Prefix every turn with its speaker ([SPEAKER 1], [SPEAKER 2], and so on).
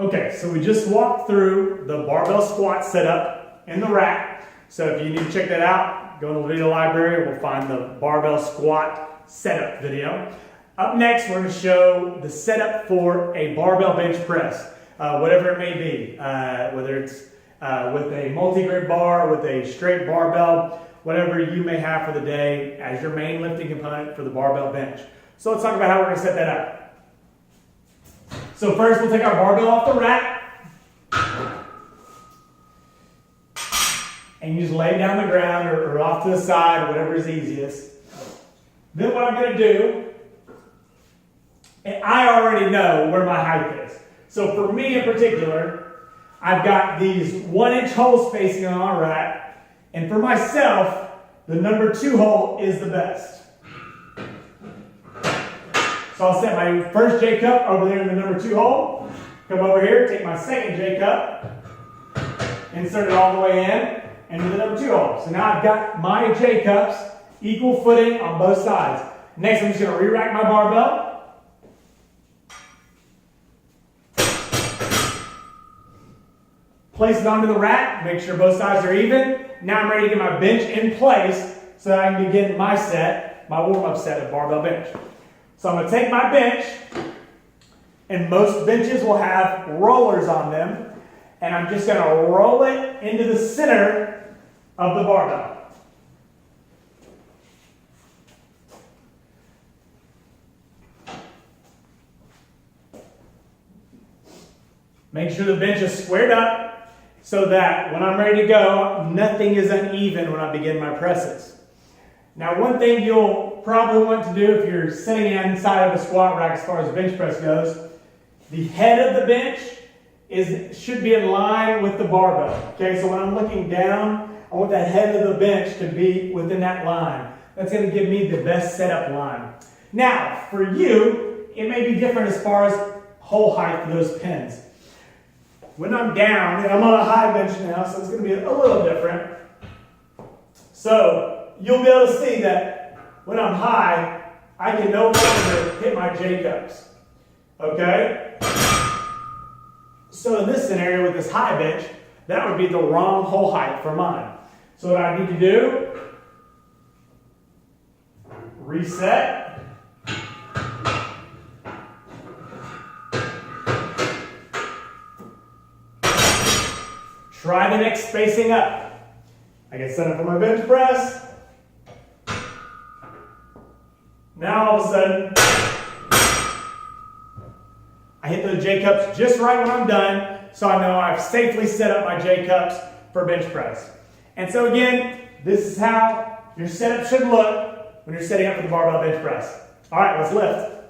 [SPEAKER 1] Okay, so we just walked through the barbell squat setup in the rack. So if you need to check that out, go to the video library. We'll find the barbell squat setup video. Up next, we're going to show the setup for a barbell bench press, whatever it may be, whether it's with a multi-grip bar, with a straight barbell, whatever you may have for the day as your main lifting component for the barbell bench. So let's talk about how we're going to set that up. So first, we'll take our barbell off the rack and you just lay it down the ground or off to the side, whatever is easiest. Then what I'm going to do, and I already know where my height is. So for me in particular, I've got these 1-inch hole spacing on our rack, and for myself, the number 2 hole is the best. So I'll set my first J cup over there in the number 2 hole, come over here, take my second J cup, insert it all the way in, into the number 2 hole. So now I've got my J cups, equal footing on both sides. Next, I'm just going to re-rack my barbell. Place it onto the rack, make sure both sides are even. Now I'm ready to get my bench in place so that I can begin my set, my warm-up set of barbell bench. So I'm going to take my bench, and most benches will have rollers on them, and I'm just going to roll it into the center of the barbell. Make sure the bench is squared up so that when I'm ready to go, nothing is uneven when I begin my presses. Now, one thing you'll probably want to do if you're sitting inside of a squat rack as far as bench press goes, the head of the bench should be in line with the barbell. Okay, so when I'm looking down, I want that head of the bench to be within that line. That's going to give me the best setup line. Now, for you, it may be different as far as hole height for those pins. When I'm down, and I'm on a high bench now, so it's going to be a little different. So you'll be able to see that when I'm high, I can no longer hit my J cups. Okay? So in this scenario with this high bench, that would be the wrong hole height for mine. So what I need to do, reset. Try the next spacing up. I get set up for my bench press. Now all of a sudden, I hit those J cups just right when I'm done, so I know I've safely set up my J cups for bench press. And so again, this is how your setup should look when you're setting up for the barbell bench press. All right, let's lift.